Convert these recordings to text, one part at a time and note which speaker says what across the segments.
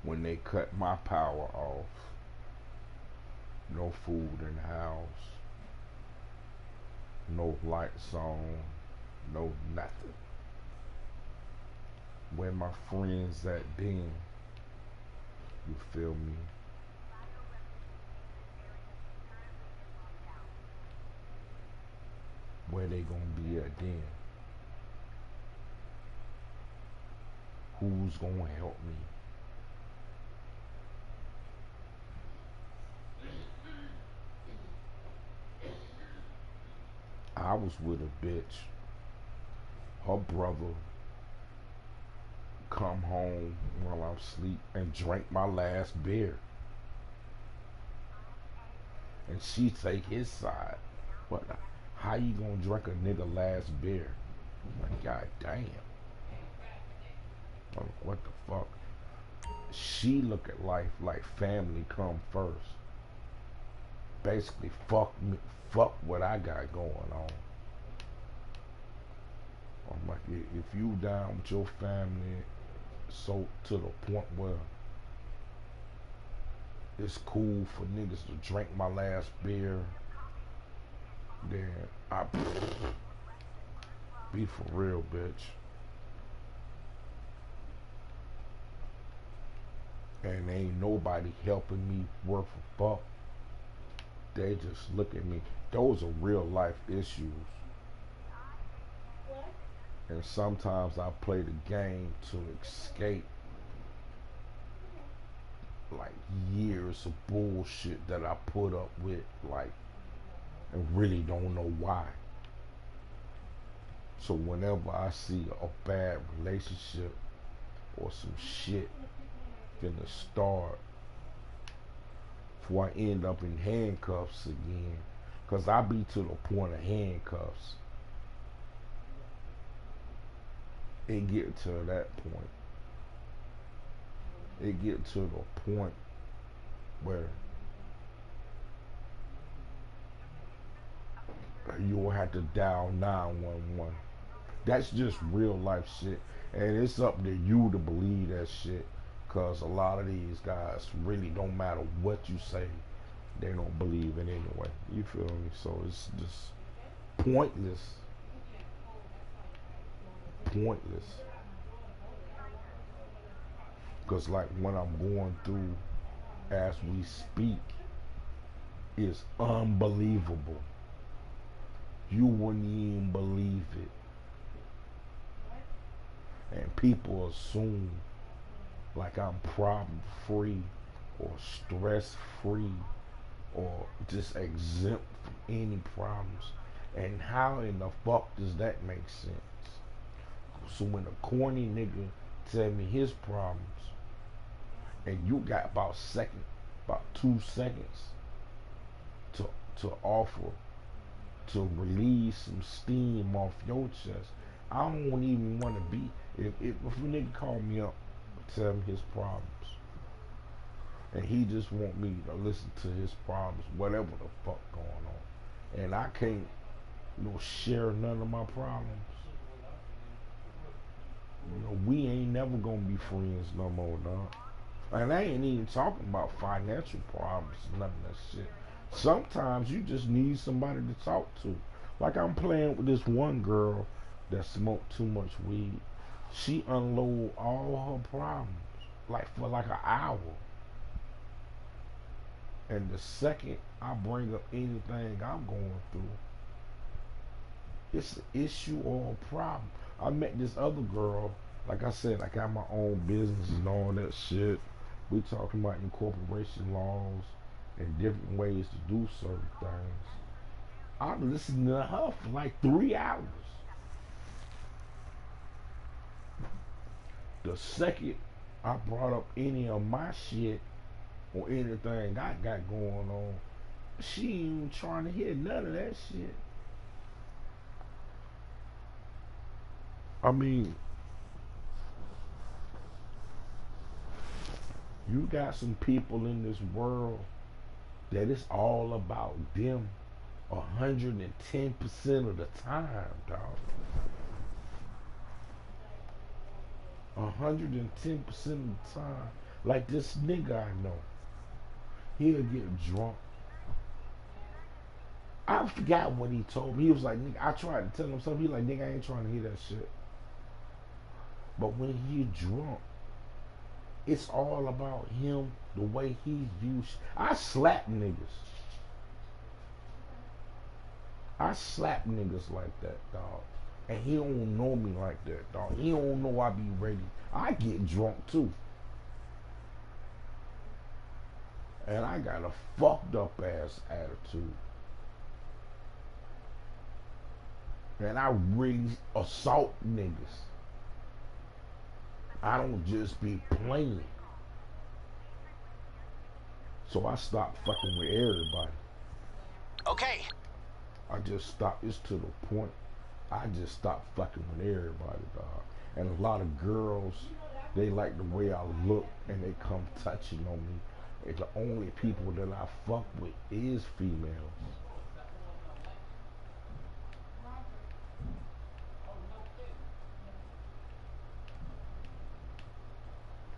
Speaker 1: when they cut my power off. No food in the house, no lights on, no nothing. Where my friends at then, you feel me? Where they gonna be at then? Who's gonna help me? I was with a bitch. Her brother come home while I'm asleep and drank my last beer. And she take his side. What? How you gonna drink a nigga last beer? Like, god damn. Like, what the fuck? She look at life like family come first. Basically, fuck me, fuck what I got going on. I'm like, if you down with your family, so to the point where it's cool for niggas to drink my last beer, then I be for real, bitch. And ain't nobody helping me worth a fuck. They just look at me. Those are real life issues. And sometimes I play the game to escape like years of bullshit that I put up with, like, and really don't know why. So whenever I see a bad relationship or some shit finna start, before I end up in handcuffs again, cause I be to the point of handcuffs. It get to that point. It get to the point where you will have to dial 911. That's just real life shit. And it's up to you to believe that shit. Cause a lot of these guys really don't matter what you say, they don't believe it anyway. You feel me? So it's just pointless. Pointless. Cause like when I'm going through as we speak, it's unbelievable. You wouldn't even believe it. And people assume like I'm problem free or stress free or just exempt from any problems. And how in the fuck does that make sense? So when a corny nigga tell me his problems and you got about 2 seconds to offer to release some steam off your chest, I don't even want to be. If a nigga call me up, tell me his problems, and he just want me to listen to his problems, whatever the fuck going on, and I can't, share none of my problems. We ain't never gonna be friends no more, dog. And I ain't even talking about financial problems, none of that shit. Sometimes you just need somebody to talk to. Like I'm playing with this one girl that smoked too much weed. She unload all her problems, like for like an hour. And the second I bring up anything I'm going through, it's an issue or a problem. I met this other girl, like I said, I got my own business and all that shit. We talking about incorporation laws and different ways to do certain things. I listened to her for like 3 hours. The second I brought up any of my shit or anything I got going on, she ain't even trying to hear none of that shit. I mean, you got some people in this world that it's all about them 110% of the time, dog. 110% of the time. Like this nigga I know, he'll get drunk. I forgot what he told me. He was like, nigga, I tried to tell him something. He like, nigga, I ain't trying to hear that shit. But when he drunk, it's all about him, the way he views. I slap niggas. I slap niggas like that, dog. And he don't know me like that, dog. He don't know I be ready. I get drunk too. And I got a fucked up ass attitude. And I really assault niggas. I don't just be playing. So I stopped fucking with everybody.
Speaker 2: Okay.
Speaker 1: I just stopped. It's to the point. I just stopped fucking with everybody, dog. And a lot of girls, they like the way I look and they come touching on me. And the only people that I fuck with is females.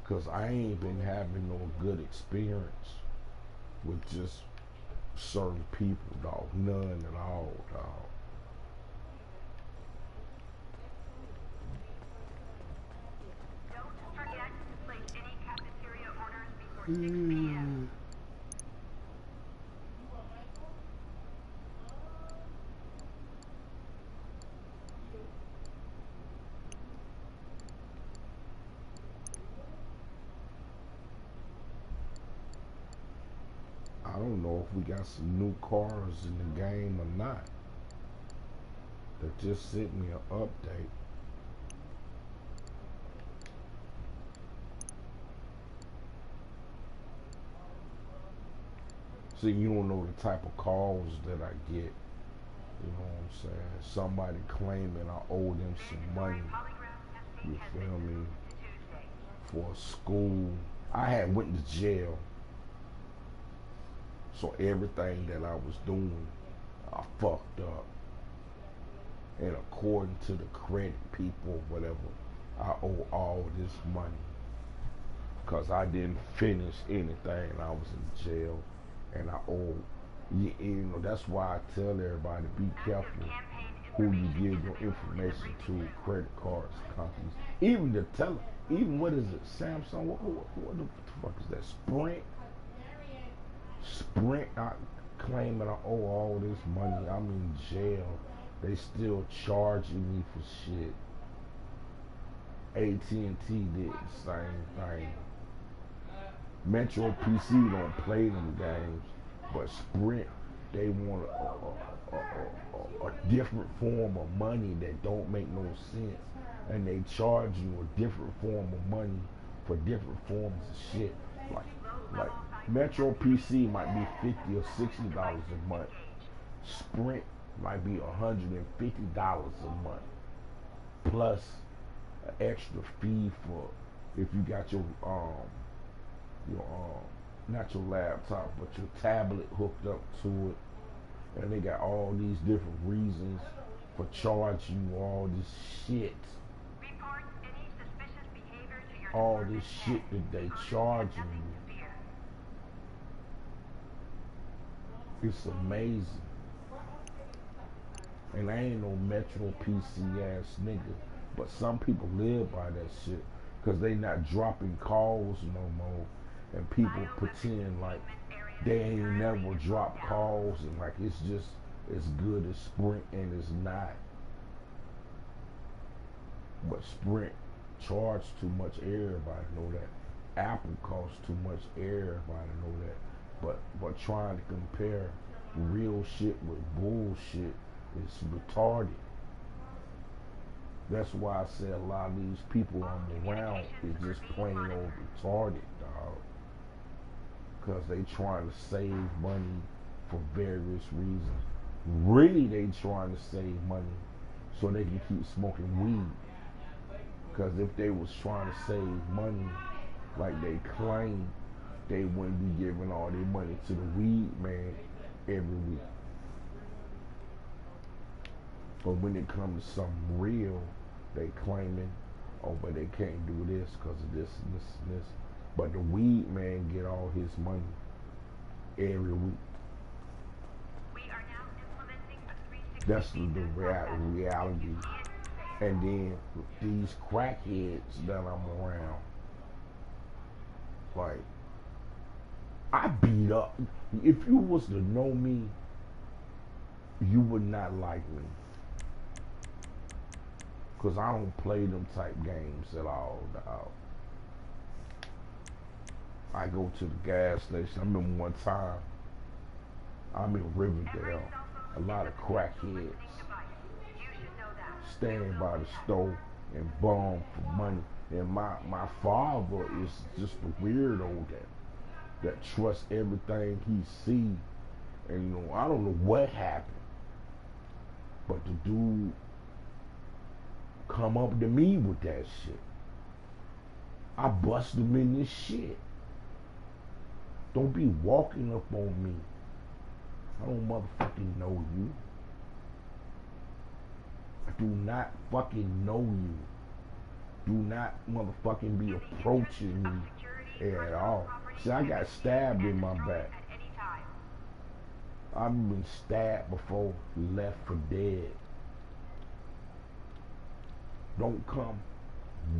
Speaker 1: Cause I ain't been having no good experience with just certain people, dog. None at all, dog.
Speaker 3: Don't forget to place any cafeteria orders before 6 p.m.
Speaker 1: I don't know if we got some new cars in the game or not. They just sent me an update. See, you don't know the type of calls that I get. You know what I'm saying? Somebody claiming I owe them some money. You feel me? For school. I had went to jail. So everything that I was doing, I fucked up. And according to the credit people, whatever, I owe all this money. Because I didn't finish anything. I was in jail. And I owe, you know, that's why I tell everybody, be careful who you give your information to, credit cards, companies. Even the even what is it, Samsung, what the fuck is that, Sprint, I claim that I owe all this money. I'm in jail. They still charging me for shit. AT&T did the same thing. Metro PC don't play them games, but Sprint, they want a different form of money that don't make no sense, and they charge you a different form of money for different forms of shit. Like Metro PC might be $50 or $60 a month. Sprint might be $150 a month, plus an extra fee for if you got your not your laptop, but your tablet hooked up to it, and they got all these different reasons for charging you all this shit. All this shit that they charging you. It's amazing. And I ain't no Metro PC ass nigga, but some people live by that shit, cause they not dropping calls no more. And people pretend like they ain't never dropped calls and like it's just as good as Sprint, and it's not. But Sprint charge too much, everybody know that. Apple costs too much, everybody know that. But trying to compare real shit with bullshit is retarded. That's why I say a lot of these people I'm around is just plain old retarded, dog. Because they trying to save money for various reasons. Really, they trying to save money so they can keep smoking weed. Because if they was trying to save money like they claim, they wouldn't be giving all their money to the weed man every week. But when it comes to something real, they claiming, oh, but they can't do this because of this and this and this. But the weed man get all his money every week.
Speaker 3: We are now implementing a 360
Speaker 1: That's the
Speaker 3: visa process.
Speaker 1: reality. And then these crackheads that I'm around, like, I beat up. If you was to know me, you would not like me. Because I don't play them type games at all, dog. I go to the gas station. I remember one time, I'm in Riverdale. A lot of crackheads standing by the store and bum for money. And my father is just a weirdo that trusts everything he sees. And you know, I don't know what happened, but the dude come up to me with that shit. I bust him in this shit. Don't be walking up on me. I don't motherfucking know you. I do not fucking know you. Do not motherfucking be approaching me at all. See, I got stabbed in my back. I've been stabbed before, left for dead. Don't come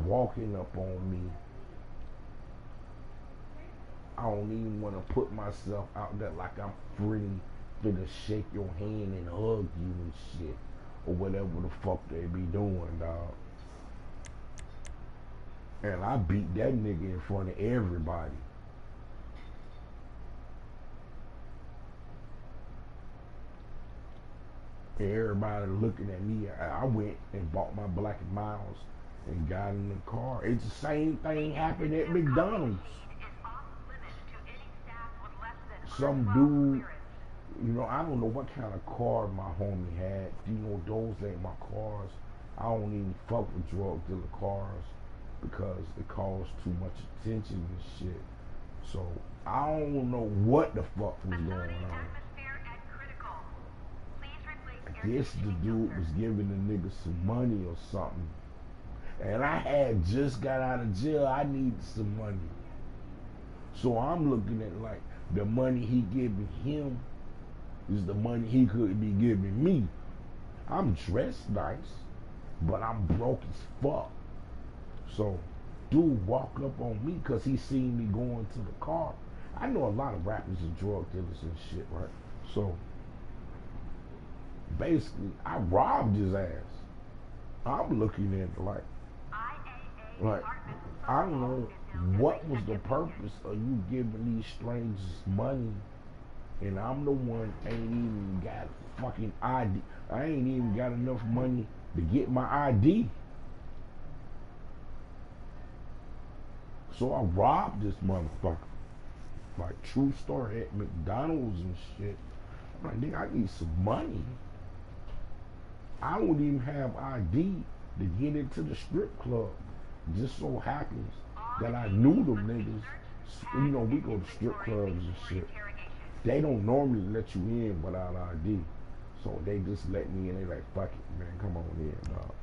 Speaker 1: walking up on me. I don't even want to put myself out there like I'm free to shake your hand and hug you and shit. Or whatever the fuck they be doing, dog. And I beat that nigga in front of everybody. Everybody looking at me. I went and bought my Black and Miles and got in the car. It's the same thing happened at McDonald's. Some dude, you know, I don't know what kind of car my homie had. You know, those ain't my cars. I don't even fuck with drug dealer cars because it calls too much attention and shit. So I don't know what the fuck was going on. I guess the dude was giving the nigga some money or something. And I had just got out of jail. I needed some money. So I'm looking at like the money he giving him is the money he could be giving me. I'm dressed nice, but I'm broke as fuck. So dude walk up on me because he seen me going to the car. I know a lot of rappers and drug dealers and shit, right? So basically, I robbed his ass. I'm looking at it like I don't know what was the purpose of you giving these strangers money, and I'm the one ain't even got fucking ID. I ain't even got enough money to get my ID. So I robbed this motherfucker. Like, true story, at McDonald's and shit. I'm like, nigga, I need some money. I don't even have ID to get into the strip club. Just so happens that I knew them niggas. You know, we go to strip clubs and shit. They don't normally let you in without ID. So they just let me in. They like, fuck it, man, come on in, dog.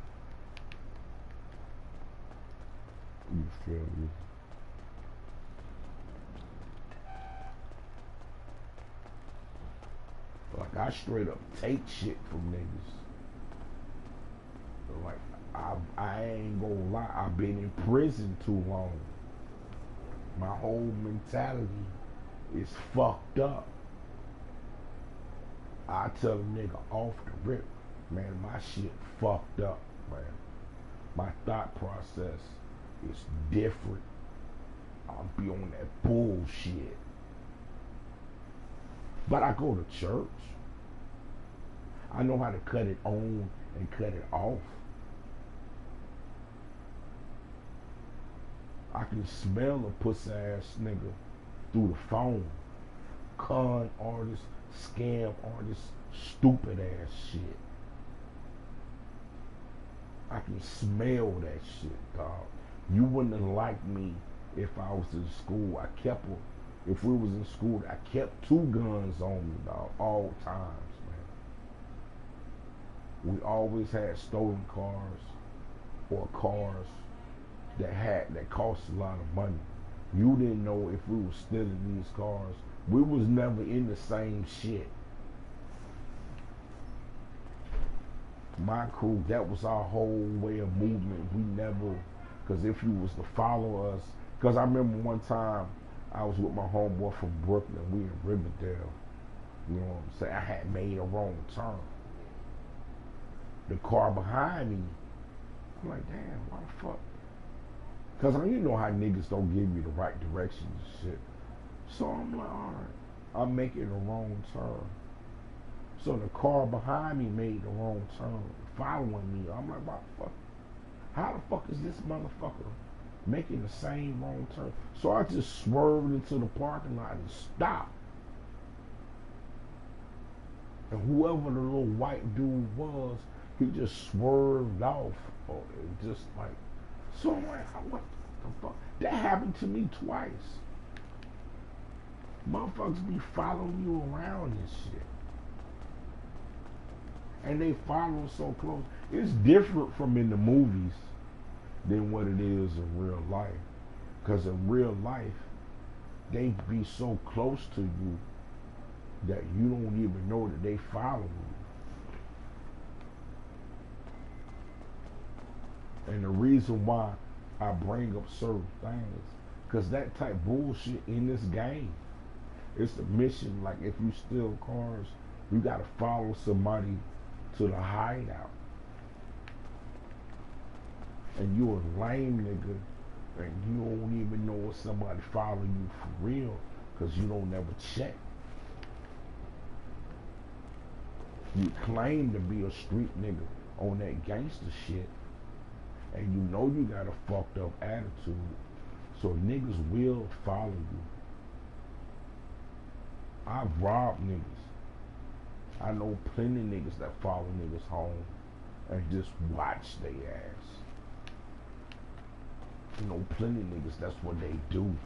Speaker 1: You feel me? Like, I straight up take shit from niggas. Like, I ain't gonna lie, I've been in prison too long. My whole mentality is fucked up. I tell a nigga off the rip, man, my shit fucked up, man. My thought process is different. I'll be on that bullshit. But I go to church. I know how to cut it on and cut it off. I can smell a pussy ass nigga through the phone. Con artist, scam artist, stupid ass shit. I can smell that shit, dog. You wouldn't have liked me if I was in school. If we was in school, I kept 2 guns on me, dog, all times, man. We always had stolen cars or cars that cost a lot of money. You didn't know if we was stealing these cars. We was never in the same shit. My crew, that was our whole way of movement. We never, because if you was to follow us, because I remember one time I was with my homeboy from Brooklyn. We in Riverdale. You know what I'm saying? I had made a wrong turn. The car behind me, I'm like, damn, why the fuck? Because you know how niggas don't give you the right directions and shit. So I'm like, all right, I'm making a wrong turn. So the car behind me made the wrong turn, following me. I'm like, what the fuck? How the fuck is this motherfucker making the same wrong turn? So I just swerved into the parking lot and stopped. And whoever the little white dude was, he just swerved off. Or it just like, so I'm like, what the fuck? That happened to me twice. Motherfuckers be following you around and shit. And they follow so close. It's different from in the movies than what it is in real life. Because in real life, they be so close to you that you don't even know that they follow you. And the reason why I bring up certain things, because that type bullshit in this game, it's the mission. Like if you steal cars, you gotta follow somebody to the hideout. And you a lame nigga, and you don't even know if somebody following you for real, because you don't never check. You claim to be a street nigga on that gangster shit, and you know you got a fucked up attitude, so niggas will follow you. I've robbed niggas. I know plenty of niggas that follow niggas home and just watch their ass. You know plenty of niggas, that's what they do.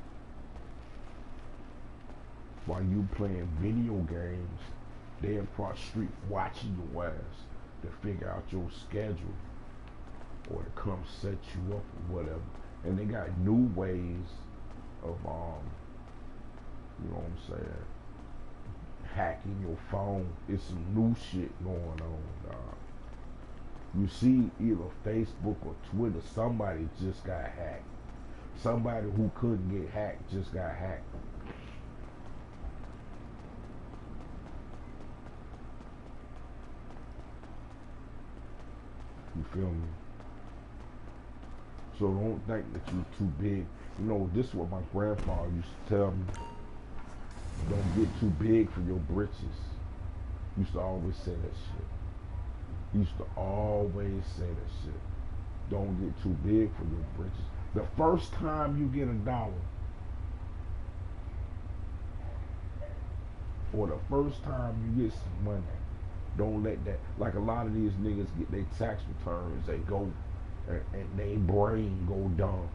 Speaker 1: While you playing video games, they across the street watching your ass to figure out your schedule or to come set you up or whatever. And they got new ways of you know what I'm saying, hacking your phone. It's some new shit going on, dog. You see either Facebook or Twitter, somebody just got hacked. Somebody who couldn't get hacked just got hacked. You feel me? So don't think that you're too big. You know, this is what my grandfather used to tell me. Don't get too big for your britches. Used to always say that shit. Used to always say that shit. Don't get too big for your britches. The first time you get $1, or the first time you get some money, don't let that, like a lot of these niggas get their tax returns, they go, and their brain go dumb.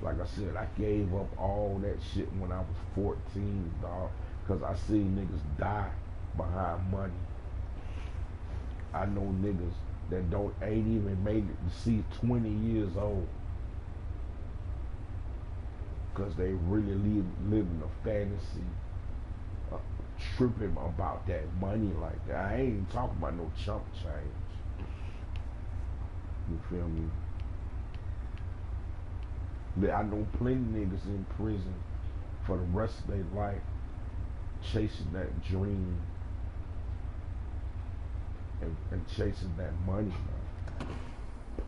Speaker 1: Like I said, I gave up all that shit when I was 14, dog, because I seen niggas die behind money. I know niggas that ain't even made it to see 20 years old, because they really living a fantasy, tripping about that money like that. I ain't even talking about no chump change. You feel me? I know plenty of niggas in prison for the rest of their life chasing that dream and chasing that money, man.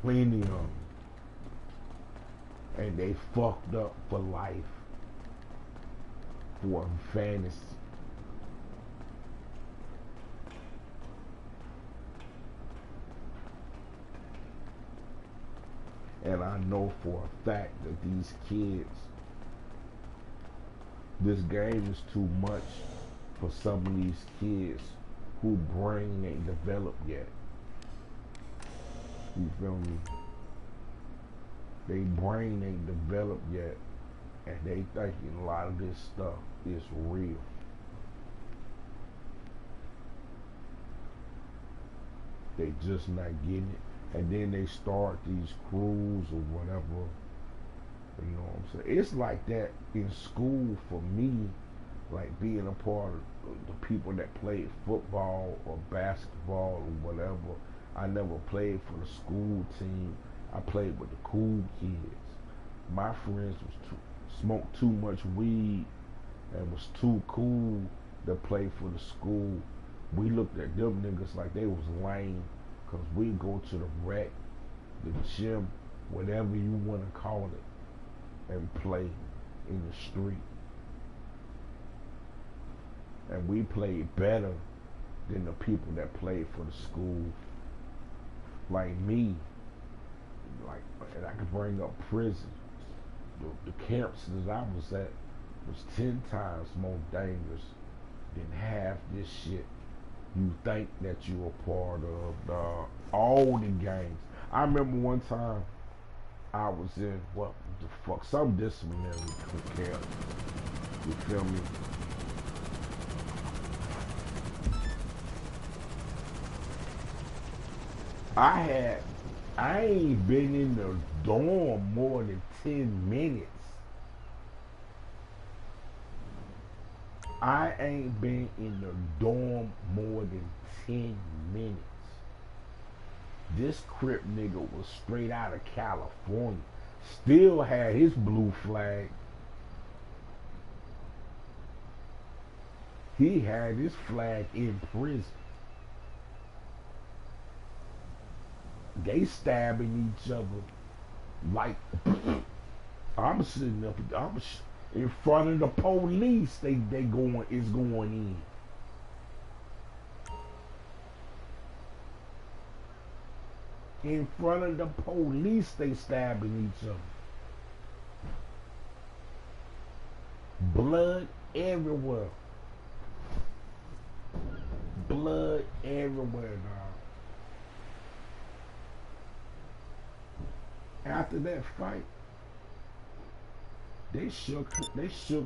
Speaker 1: Plenty of them. And they fucked up for life for a fantasy. And I know for a fact that these kids, this game is too much for some of these kids who brain ain't developed yet. You feel me? They brain ain't developed yet, and they thinking a lot of this stuff is real. They just not getting it. And then they start these crews or whatever You know what I'm saying? It's like that in school for me, like being a part of the people that played football or basketball or whatever. I never played for the school team. I played with the cool kids. My friends smoked too much weed and was too cool to play for the school. We looked at them niggas like they was lame, cause we go to the rec, the gym, whatever you want to call it, and play in the street. And we played better than the people that played for the school. Like me, like, and I could bring up prison. The camps that I was at was 10 times more dangerous than half this shit you think that you a part of. All the gangs. I remember one time I was in, what the fuck, some disciplinary camp. You feel me? I ain't been in the dorm more than 10 minutes. I ain't been in the dorm more than 10 minutes. This Crip nigga was straight out of California. Still had his blue flag. He had his flag in prison. They stabbing each other like I'm sitting up. In front of the police. They going is going in. In front of the police, they stabbing each other. Blood everywhere. Blood everywhere, dog. After that fight, they shook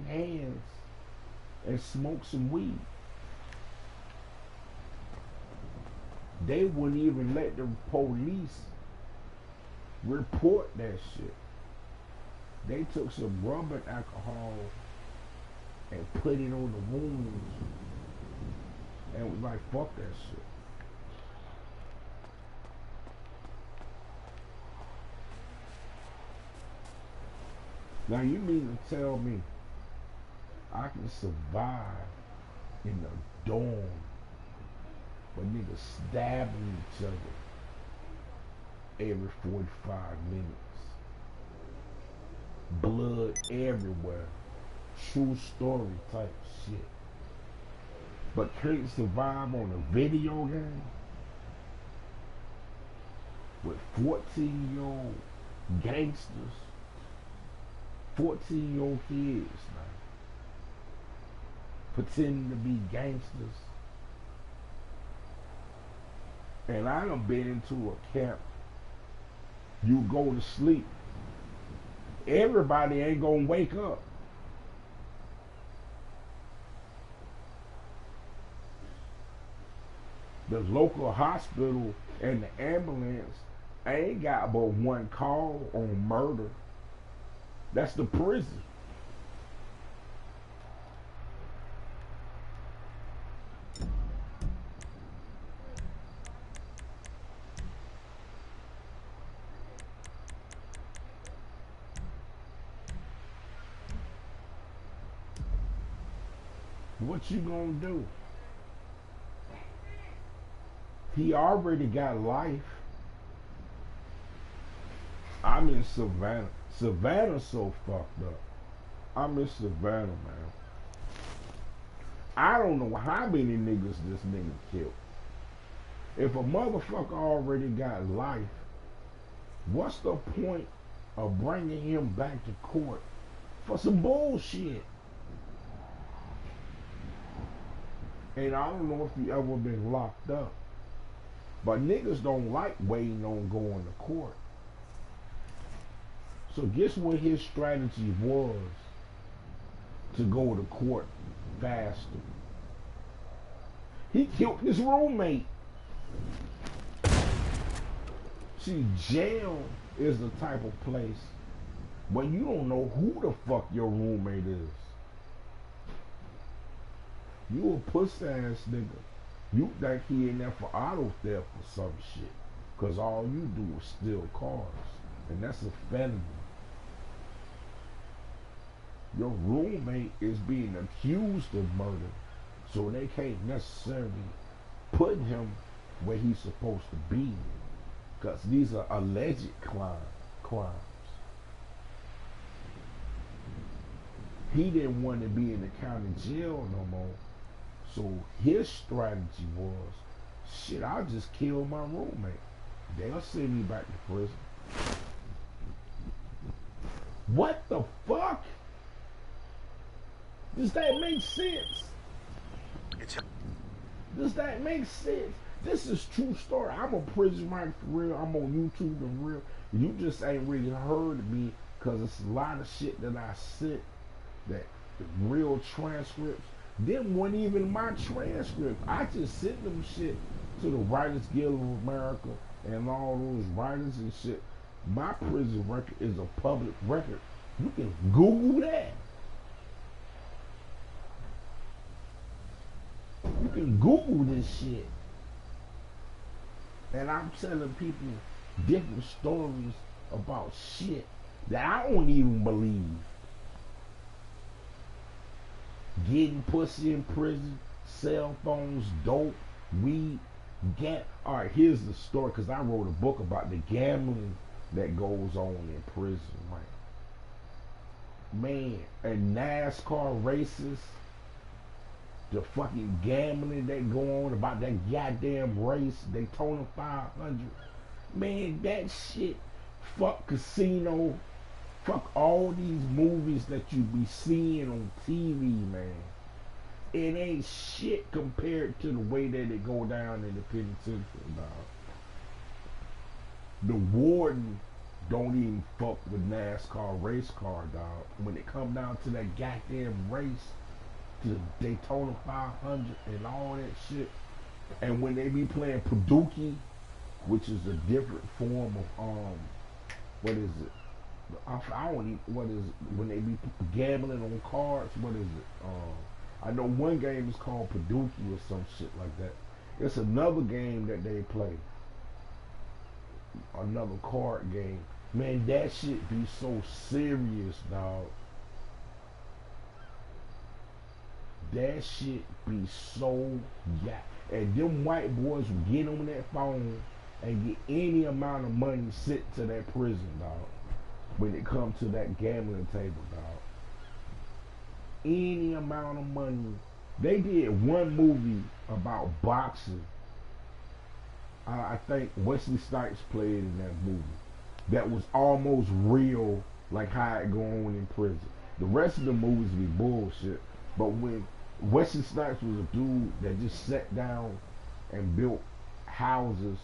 Speaker 1: hands and smoked some weed. They wouldn't even let the police report that shit. They took some rubbing alcohol and put it on the wounds and was like, fuck that shit. Now you mean to tell me I can survive in a dorm where niggas stabbing each other every 45 minutes? Blood everywhere. True story type shit. But can't survive on a video game with 14-year-old gangsters. 14-year-old kids, man, pretending to be gangsters. And I done been into a camp. You go to sleep. Everybody ain't gonna wake up. The local hospital and the ambulance ain't got but one call on murder. That's the prison. What you gonna do? He already got life. I'm in Savannah. Savannah's so fucked up. I'm in Savannah, man. I don't know how many niggas this nigga killed. If a motherfucker already got life, what's the point of bringing him back to court for some bullshit? And I don't know if you ever been locked up, but niggas don't like waiting on going to court. So guess what his strategy was to go to court faster? He killed his roommate. See, jail is the type of place When you don't know who the fuck your roommate is. You a puss ass nigga. You think he in there for auto theft or some shit. Cause all you do is steal cars. And that's a felony. Your roommate is being accused of murder. So they can't necessarily put him where he's supposed to be. Cause these are alleged crimes. He didn't want to be in the county jail no more. So his strategy was, shit, I'll just kill my roommate. They'll send me back to prison. What the fuck? Does that make sense? Does that make sense? This is true story. I'm a prison writer for real. I'm on YouTube for real. You just ain't really heard me because it's a lot of shit that I sent, that real transcripts. Them weren't even my transcript. I just sent them shit to the Writers Guild of America and all those writers and shit. My prison record is a public record. You can Google that. You can Google this shit. And I'm telling people different stories about shit that I don't even believe. Getting pussy in prison, cell phones, dope, weed, Alright, here's the story, because I wrote a book about the gambling that goes on in prison, right? Man, and NASCAR races, the fucking gambling that go on about that goddamn race, Daytona 500. Man, that shit, fuck casino, fuck all these movies that you be seeing on TV, man. It ain't shit compared to the way that it go down in the penitentiary, dog. The warden don't even fuck with NASCAR race car, dog. When it come down to that goddamn race, to the Daytona 500 and all that shit, and when they be playing Paducah, which is a different form of what is it? I don't even, what is it? When they be gambling on cards, what is it? I know one game is called Paducah or some shit like that. It's another game that they play. Another card game. Man, that shit be so serious, dog. That shit be so and them white boys will get on that phone and get any amount of money sent to that prison, dog. When it comes to that gambling table, dog. Any amount of money. They did one movie about boxing. I think Wesley Snipes played in that movie. That was almost real, like how it go on in prison. The rest of the movies be bullshit. But when Wesley Snipes was a dude that just sat down and built houses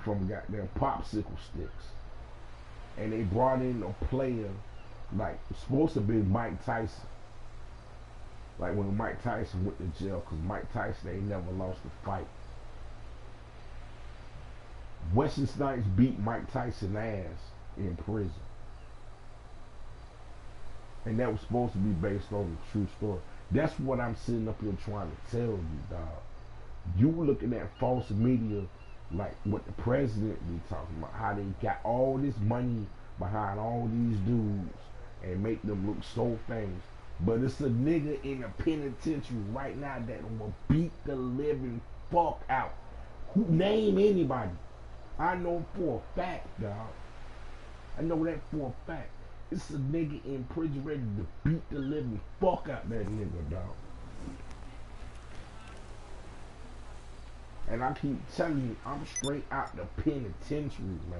Speaker 1: from goddamn popsicle sticks. And they brought in a player, like, supposed to be Mike Tyson. Like when Mike Tyson went to jail, because Mike Tyson ain't never lost a fight. Wesley Snipes beat Mike Tyson ass in prison. And that was supposed to be based on a true story. That's what I'm sitting up here trying to tell you, dog. You looking at false media like what the president be talking about, how they got all this money behind all these dudes and make them look so famous. But it's a nigga in a penitentiary right now that will beat the living fuck out. Who name anybody? I know for a fact, dog. I know that for a fact. It's a nigga in prison ready to beat the living fuck out that nigga, dog. And I keep telling you, I'm straight out the penitentiary, man.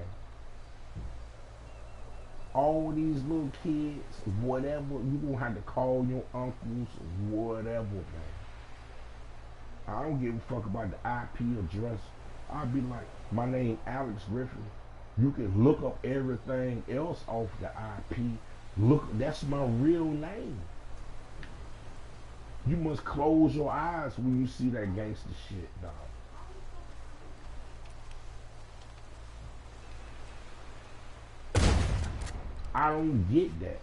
Speaker 1: All these little kids, whatever, you gonna have to call your uncles, whatever, man. I don't give a fuck about the IP address. I'll be like, my name Alex Griffin. You can look up everything else off the IP. Look, that's my real name. You must close your eyes when you see that gangster shit, dog. I don't get that.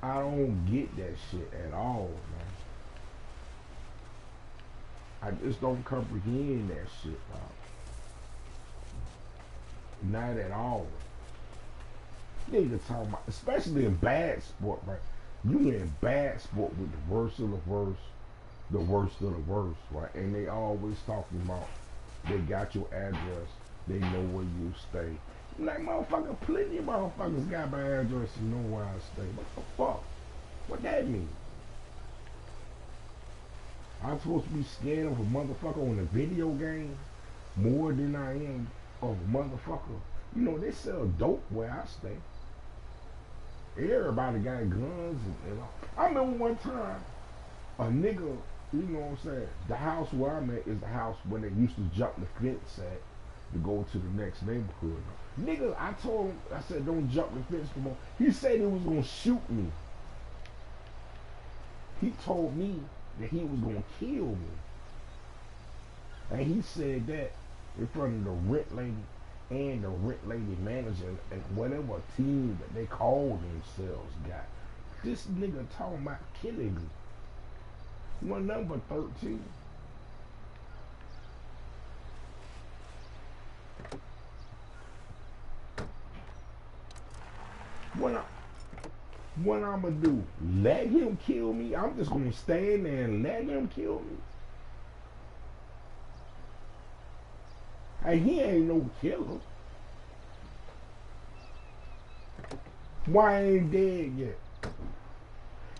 Speaker 1: I don't get that shit at all, man. I just don't comprehend that shit, bro. Not at all. Nigga talking about, especially in bad sport, right? You in bad sport with the worst of the worst, the worst of the worst, right? And they always talking about they got your address, they know where you stay. Like, motherfucker, plenty of motherfuckers got my address and know where I stay. What the fuck? What that mean? I'm supposed to be scared of a motherfucker on a video game more than I am of a motherfucker. You know, they sell dope where I stay. Everybody got guns and all. I remember one time, a nigga, you know what I'm saying, the house where I'm at is the house where they used to jump the fence at to go to the next neighborhood. Nigga, I told him, I said, don't jump the fence no more. He said he was gonna shoot me. He told me that he was gonna kill me. And he said that in front of the rent lady and the rent lady manager and whatever team that they call themselves got. This nigga talking about killing me. One number 13. What I'm gonna do? Let him kill me? I'm just gonna stand there and let him kill me? And he ain't no killer. Why I ain't dead yet?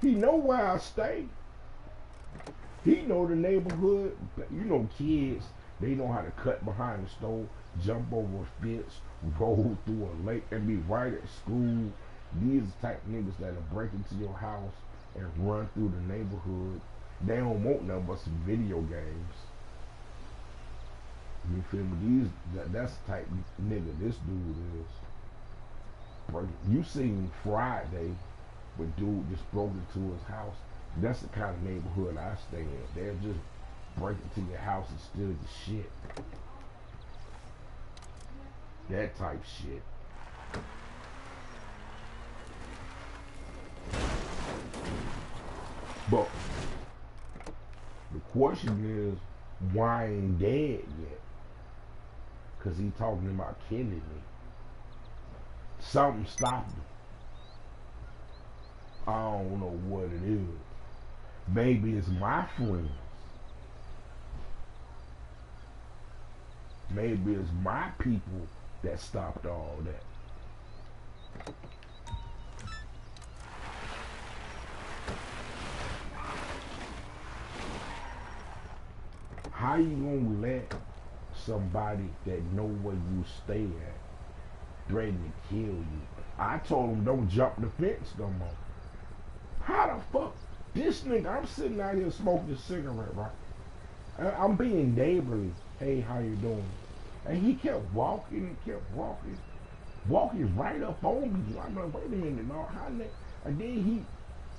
Speaker 1: He know where I stay. He know the neighborhood. You know, kids, they know how to cut behind the stove, jump over a fence, roll through a lake, and be right at school. These are the type of niggas that'll break into your house and run through the neighborhood. They don't want nothing but some video games. You feel me? That's the type of nigga this dude is. You seen Friday, but dude just broke into his house. That's the kind of neighborhood I stay in. They'll just break into your house and steal your shit. That type shit. But the question is, why I ain't dead yet? Because he talking about killing me. Something stopped him. I don't know what it is. Maybe it's my friends. Maybe it's my people that stopped all that. How you gonna let somebody that know where you stay at threaten to kill you? I told him don't jump the fence no more. How the fuck? This nigga, I'm sitting out here smoking a cigarette, right? I'm being neighborly. Hey, how you doing? And he kept walking and kept walking. Walking right up on me. I'm like, wait a minute, no, how the... And then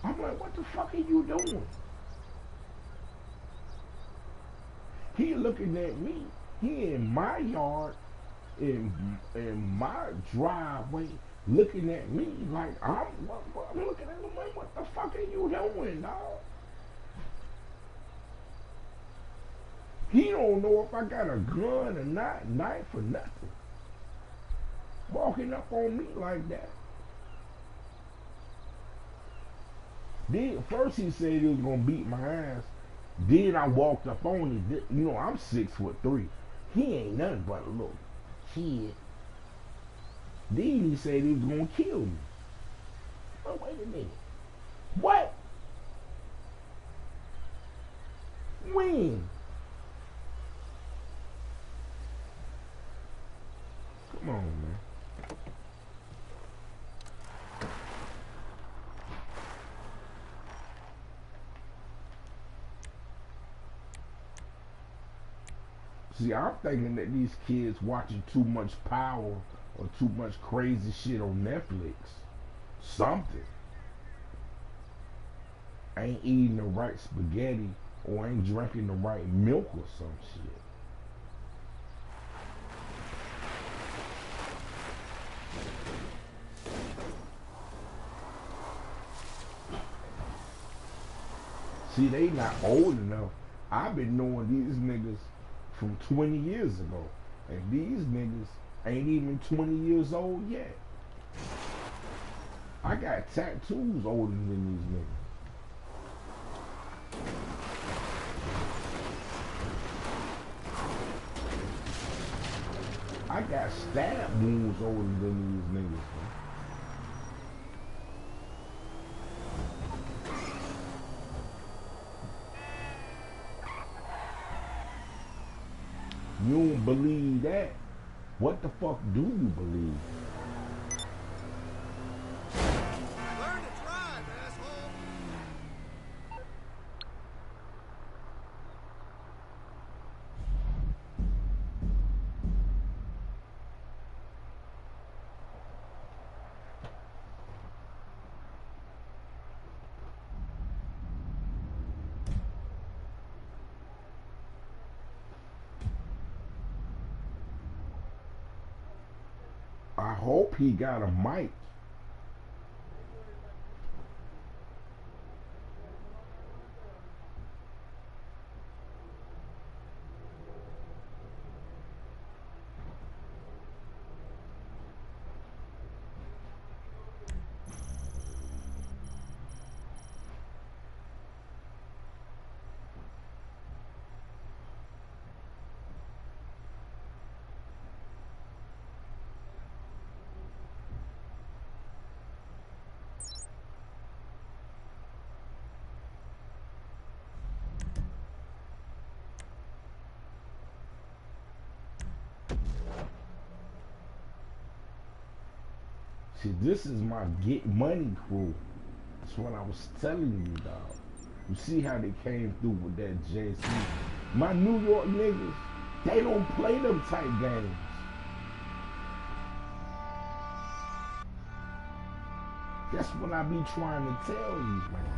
Speaker 1: I'm like, what the fuck are you doing? He looking at me. He in my yard, in my driveway, looking at me like I'm looking at him like, what the fuck are you doing, dog? He don't know if I got a gun or not, knife or nothing. Walking up on me like that. Then first he said he was gonna beat my ass. Then I walked up on him. You know, I'm 6'3". He ain't nothing but a little kid. Then he said he was gonna kill me. Oh, wait a minute. What? When? Come on, man. See, I'm thinking that these kids watching too much Power or too much crazy shit on Netflix. Something. Ain't eating the right spaghetti or ain't drinking the right milk or some shit. See, they not old enough. I've been knowing these niggas from 20 years ago. And these niggas ain't even 20 years old yet. I got tattoos older than these niggas. I got stab wounds older than these niggas, man. You don't believe that? What the fuck do you believe?
Speaker 4: Learn to drive, asshole!
Speaker 1: I hope he got a mic. See, this is my get money crew. That's what I was telling you, dog. You see how they came through with that JC. My New York niggas, they don't play them type games. That's what I be trying to tell you, man.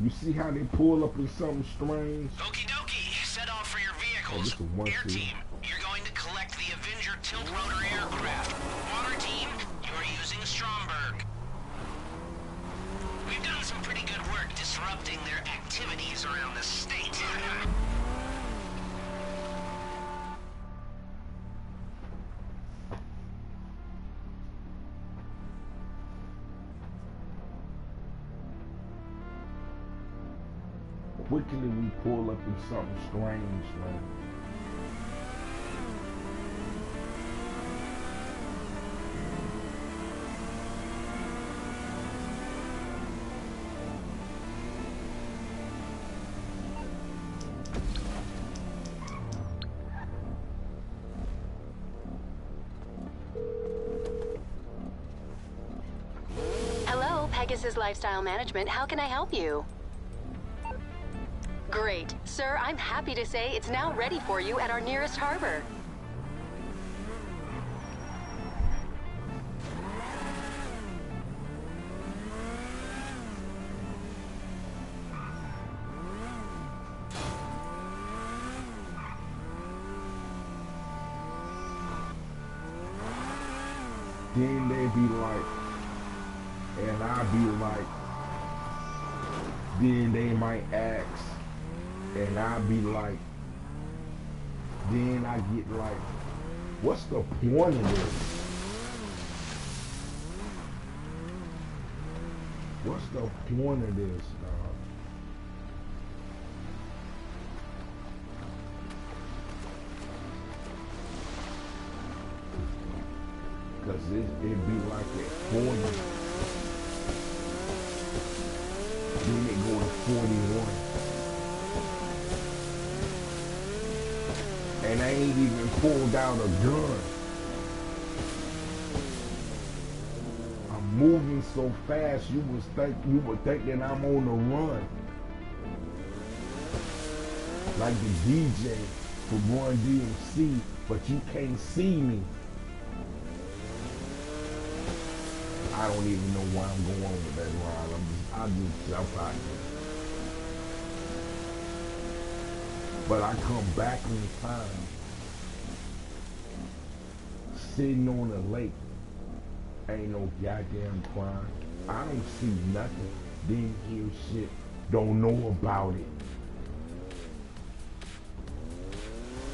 Speaker 1: You see how they pull up in something strange?
Speaker 2: Okie dokie, set off for your
Speaker 1: Oh,
Speaker 2: vehicles.
Speaker 1: this is one
Speaker 2: Air
Speaker 1: two.
Speaker 2: team, you're going to collect the Avenger tilt rotor aircraft. Water team, you're using Stromberg. We've done some pretty good work disrupting their activities around the state.
Speaker 1: Quickly we pull up in something strange, man.
Speaker 5: Hello, Pegasus Lifestyle Management. How can I help you? Great. Sir, I'm happy to say it's now ready for you at our nearest harbor.
Speaker 1: Then they be like, and I be like, then they might ask, and I be like, then I get like, what's the point of this? What's the point of this, dog? Cause it be like at 40, then it go to 41. And I ain't even pulled out a gun. I'm moving so fast you would think that I'm on the run. Like the DJ for Run DMC, but you can't see me. I don't even know why I'm going with that ride. I just jump out here. But I come back in time, sitting on the lake, ain't no goddamn crime. I don't see nothing, didn't hear shit, don't know about it.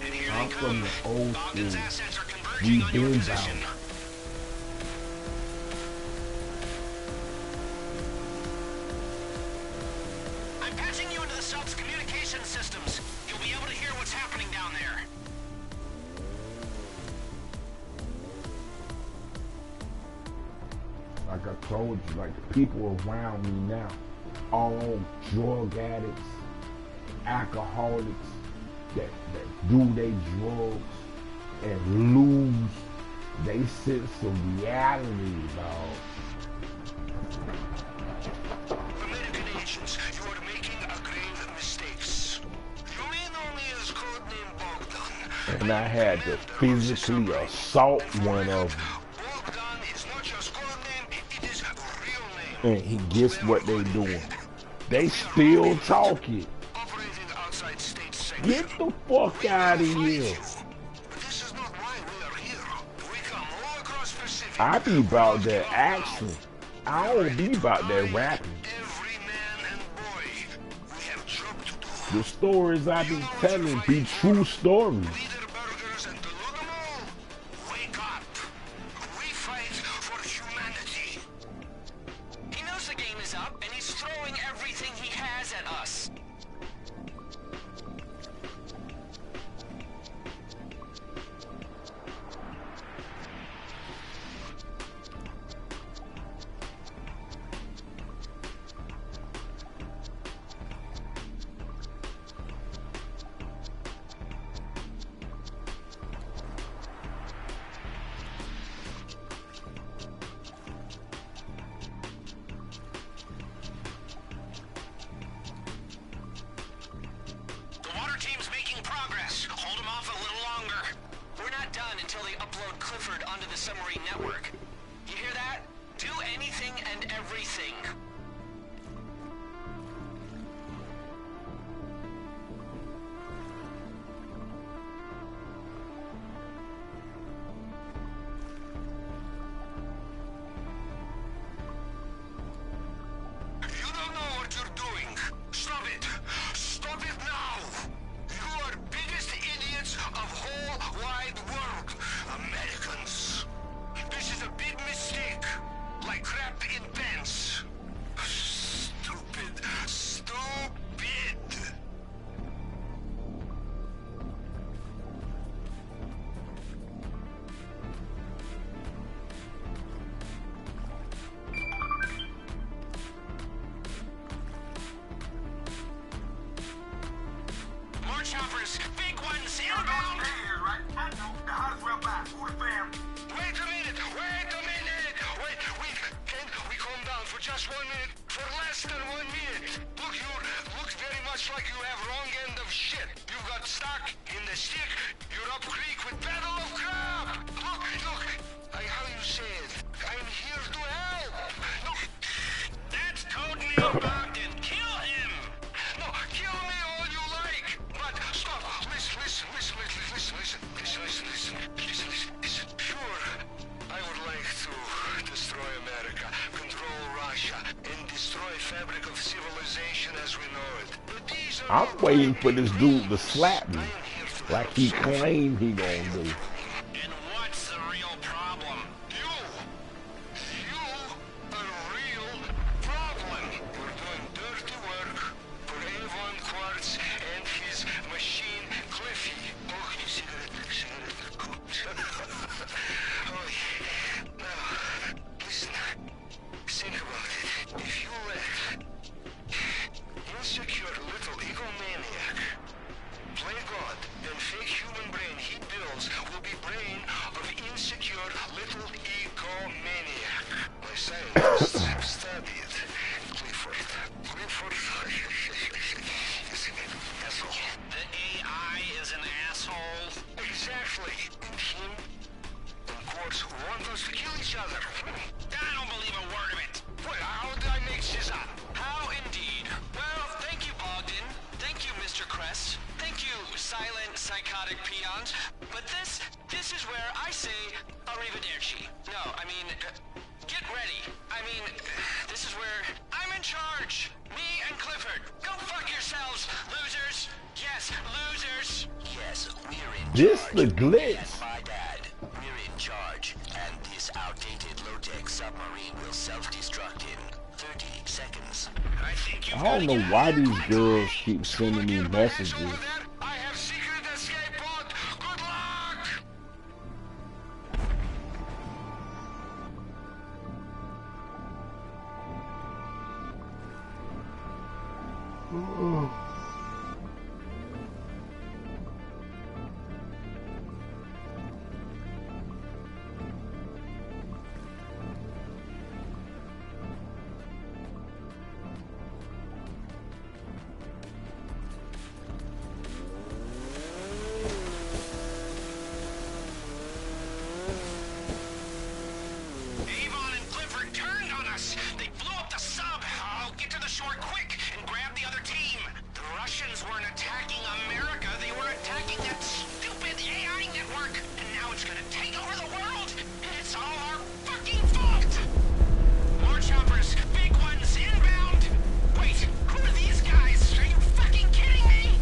Speaker 2: And here
Speaker 1: I'm
Speaker 2: they
Speaker 1: from
Speaker 2: come.
Speaker 1: the old
Speaker 2: Bogdan's
Speaker 1: school.
Speaker 2: assets are converging
Speaker 1: We've
Speaker 2: on your
Speaker 1: been
Speaker 2: position.
Speaker 1: bound.
Speaker 2: I'm patching you into the sub's communication systems. You'll be able to hear what's happening down there.
Speaker 1: Like I told you, like the people around me now, all drug addicts, alcoholics that do their drugs and lose they sense of reality, dog.
Speaker 2: American agents, you are making a grave mistakes. You may know me as codename Bogdan.
Speaker 1: And I had to physically assault one of them.
Speaker 2: Bogdan is not just codename, it is real name.
Speaker 1: And he gets what they doing. They still talking.
Speaker 2: Operating outside state sanctuary.
Speaker 1: Get the fuck out of here.
Speaker 2: But this is not why we are here. We come all across Pacific.
Speaker 1: I be about that action. I don't be about that rapping.
Speaker 2: Every man and boy, we have job to do.
Speaker 1: The stories I be telling be true stories.
Speaker 2: Leader burgers and delude them all. Wake up. We fight for humanity. He knows the game is up, and he's throwing everything he has at us. Until they upload Clifford onto the submarine network. You hear that? Do anything and everything. You don't know what you're doing. Stop it. Stop it now. You are biggest idiots of whole wide world. Americans. This is a big mistake. Like crap in pants. Stupid. Stupid. More choppers. Big ones. Inbound.
Speaker 4: Right? I know. Now how does well back? Who the fam?
Speaker 2: Wait a minute! Wait a minute! Wait, can we calm down for just 1 minute? For less than 1 minute! Look, you look very much like you have wrong end of shit. You got stuck in the stick. You're up creek with battle of crap! Look! How you say it? I'm here to help! No! That's Codename Bogdan! Kill him! No, kill me all you like! But stop! Listen. Sure, I would like to destroy America, control Russia, and destroy fabric of civilization as we know it. But these are
Speaker 1: I'm waiting for this dude to slap me like he claimed he gonna do.
Speaker 2: And what's the real problem? You a real problem. You're doing dirty work for Avon Quartz and his machine Cliffy. Oh, cigarette. Oh, now, listen. Think about it. If you let insecure little egomaniac play God and fake human brain he builds will be brain of insecure little egomaniac. My scientists have studied Clifford is an asshole. The AI is an asshole? Exactly. And him and Quartz want us to kill each other. I don't believe a word of it. What? How did I make this up? How indeed? Well, thank you, Bogdan. Thank you, Mr. Kress. Thank you, like peons, but this is where I say arrivederci. No, I mean, get ready. I mean, this is where I'm in charge. Me and Clifford. Go fuck yourselves, losers. Yes, losers. Yes, we're in
Speaker 1: This
Speaker 2: charge.
Speaker 1: the glitch.
Speaker 2: And my dad, we're in charge. And this outdated low-tech submarine will self-destruct in 30 seconds. I think you
Speaker 1: I don't know why these girls keep sending me messages.
Speaker 2: I have secret escape pod. Good luck. Avon and Clifford turned on us. They blew up the sub. I'll get to the shore quick and grab the other team. The Russians weren't attacking America. They were attacking that stupid AI network. And now it's gonna take over the world. And it's all our fucking fault. More choppers. Big ones inbound. Wait, who are these guys? Are you fucking kidding me?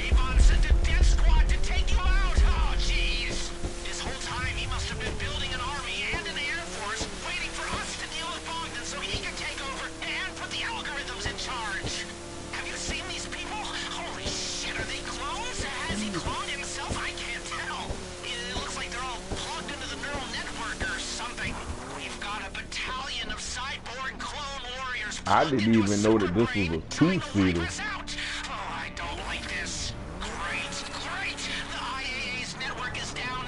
Speaker 2: Avon sent a death squad to take you out. Oh, jeez. This whole time he must have been building an army and an air force, waiting for us to deal with Bogdan so he can take over and put the algorithms in charge. Have you seen these people? Holy shit, are they clones? Has he cloned himself? I can't tell. It looks like they're all plugged into the neural network or something. We've got a battalion of cyborg clone warriors.
Speaker 1: I didn't even know that this was a two-seater.
Speaker 2: Oh, I don't like this. Great, great. The IAA's network is down.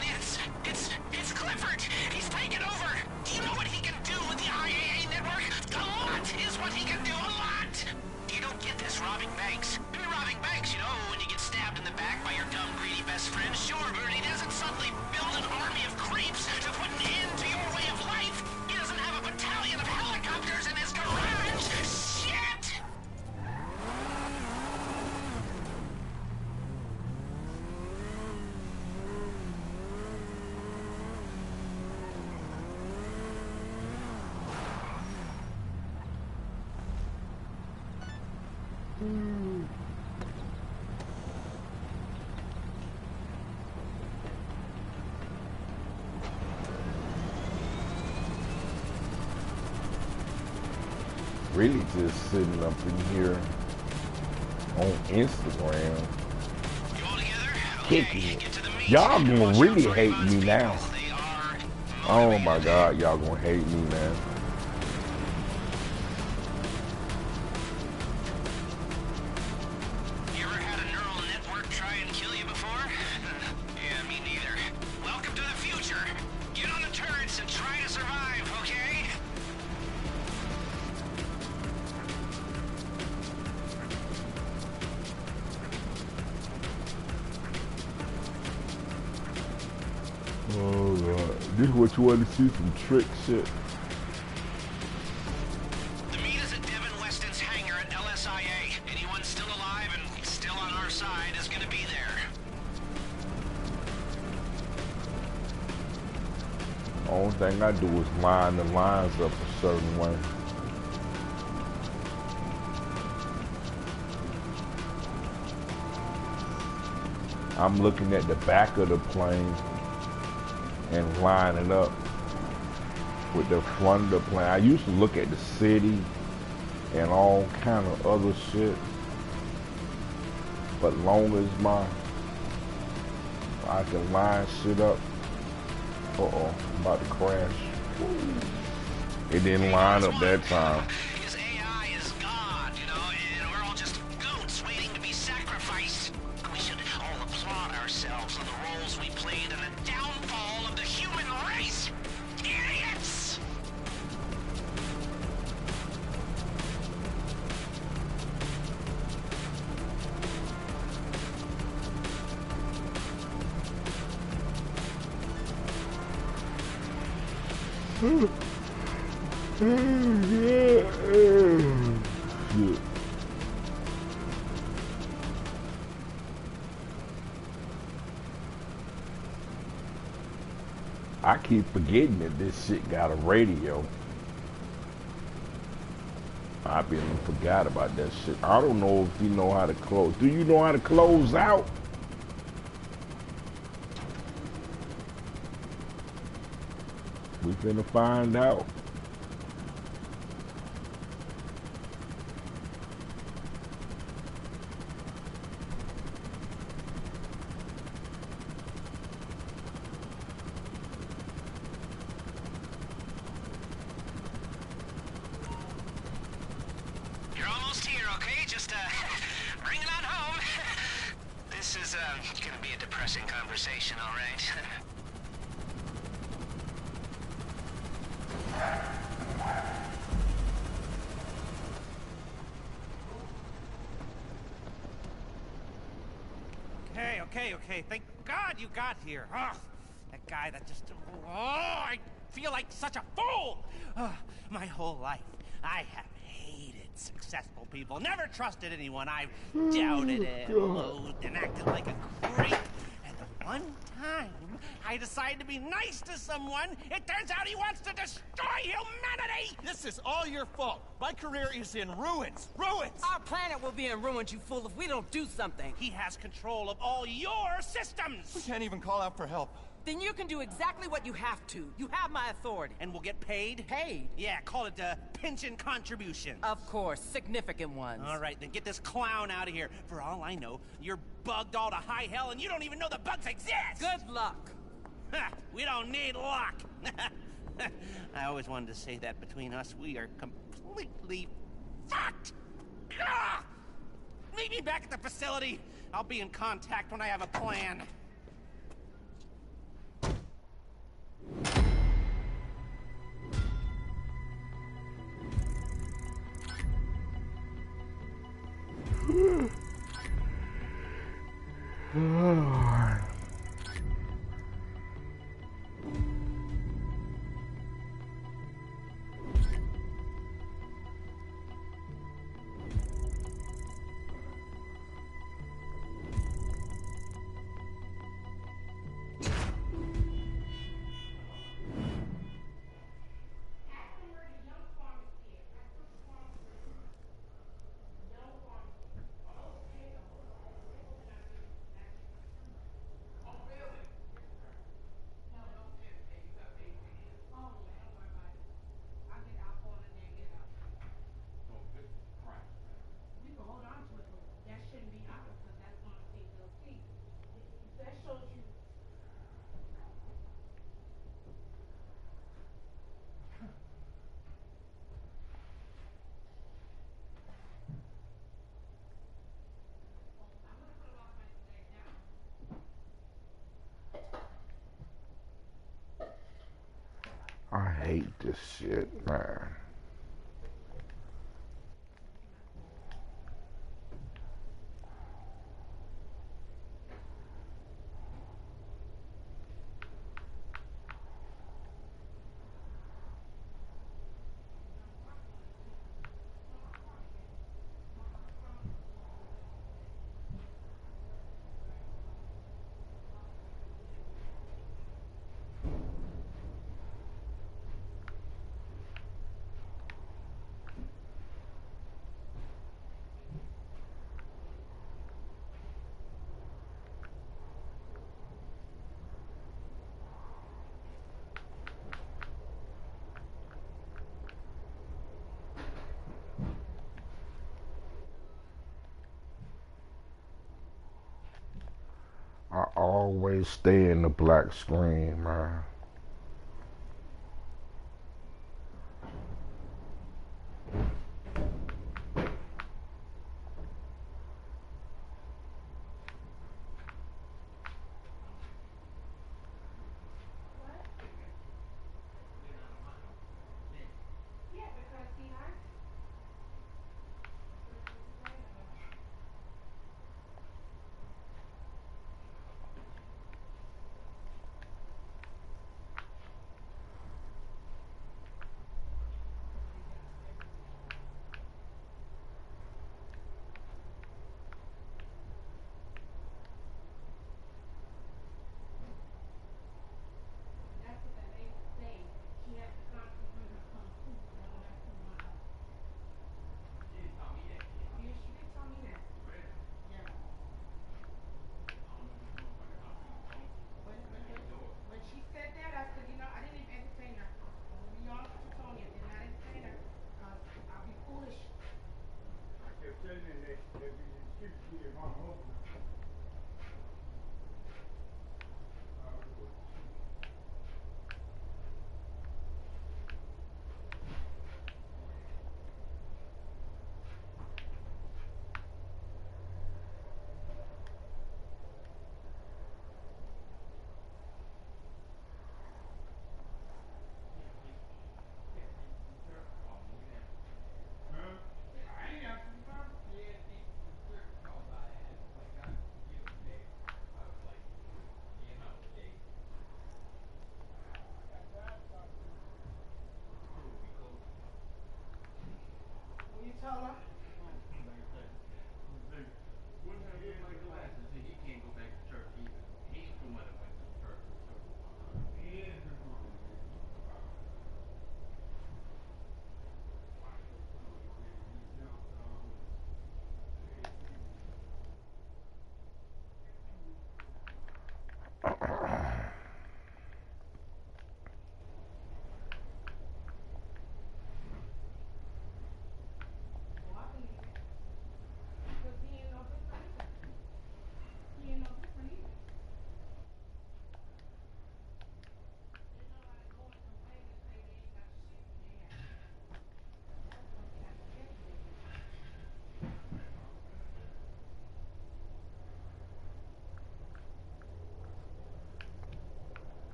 Speaker 2: It's Clifford. He's taken over. Do you know what he can do with the IAA network? A lot is what he can do. A lot. You don't get this robbing banks. You're robbing banks, you know, when you get stabbed in the back by your dumb, greedy best friend. Sure, but he doesn't suddenly build an army of creeps to put an end to your way of life. He doesn't have a battalion of helicopters in his garage. Shit!
Speaker 1: Really just sitting up in here on Instagram,
Speaker 2: You all together?
Speaker 1: kicking
Speaker 2: Okay,
Speaker 1: it.
Speaker 2: get to the meat.
Speaker 1: Y'all gonna
Speaker 2: Watch
Speaker 1: really
Speaker 2: out for
Speaker 1: hate
Speaker 2: Avon's
Speaker 1: me now.
Speaker 2: people. They are
Speaker 1: Oh my
Speaker 2: motivated.
Speaker 1: God, y'all gonna hate me, man.
Speaker 2: You ever had a neural network try and kill you before? Yeah, me neither. Welcome to the future. Get on the turrets and try to survive, okay?
Speaker 1: Oh God, this is what you want to see, some trick shit.
Speaker 2: The meet is at Devin Weston's hangar at LSIA. Anyone still alive and still on our side is gonna be there.
Speaker 1: Only thing I do is line the lines up a certain way. I'm looking at the back of the plane and line it up with the front of the plane. I used to look at the city and all kind of other shit, but long as I can line shit up. Uh-oh, I'm about to crash. It didn't line up that time.
Speaker 2: His AI is God, you know, and we're all just goats waiting to be sacrificed. We should all applaud ourselves on the roles we played in the downfall of the human race. Idiots!
Speaker 1: Shit. keep forgetting that this shit got a radio. I been forgot about that shit. I don't know if you know how to close. Do you know how to close out? We finna find out.
Speaker 2: You're almost here, okay? Just, bring it on home. This is, gonna be a depressing conversation, all right?
Speaker 6: Okay. Thank God you got here. Ugh, that guy that just... Oh, I feel like such a fool. My whole life, I have hated successful people. Never trusted anyone. I've doubted it, loathed, and acted like a creep. And the one time I decide to be nice to someone, it turns out he wants to destroy humanity!
Speaker 7: This is all your fault. My career is in ruins. Ruins!
Speaker 8: Our planet will be in ruins, you fool, if we don't do something.
Speaker 6: He has control of all your systems!
Speaker 7: We can't even call out for help.
Speaker 8: Then you can do exactly what you have to. You have my authority.
Speaker 6: And we'll get paid?
Speaker 8: Paid?
Speaker 6: Yeah, call it a pension contribution.
Speaker 8: Of course, significant ones.
Speaker 6: All right, then get this clown out of here. For all I know, you're bugged all to high hell and you don't even know the bugs exist!
Speaker 8: Good luck.
Speaker 6: Ha, we don't need luck! I always wanted to say that between us, we are completely fucked! Gah! Meet me back at the facility. I'll be in contact when I have a plan.
Speaker 1: I hate this shit, man. I always stay in the black screen, man.
Speaker 9: fella.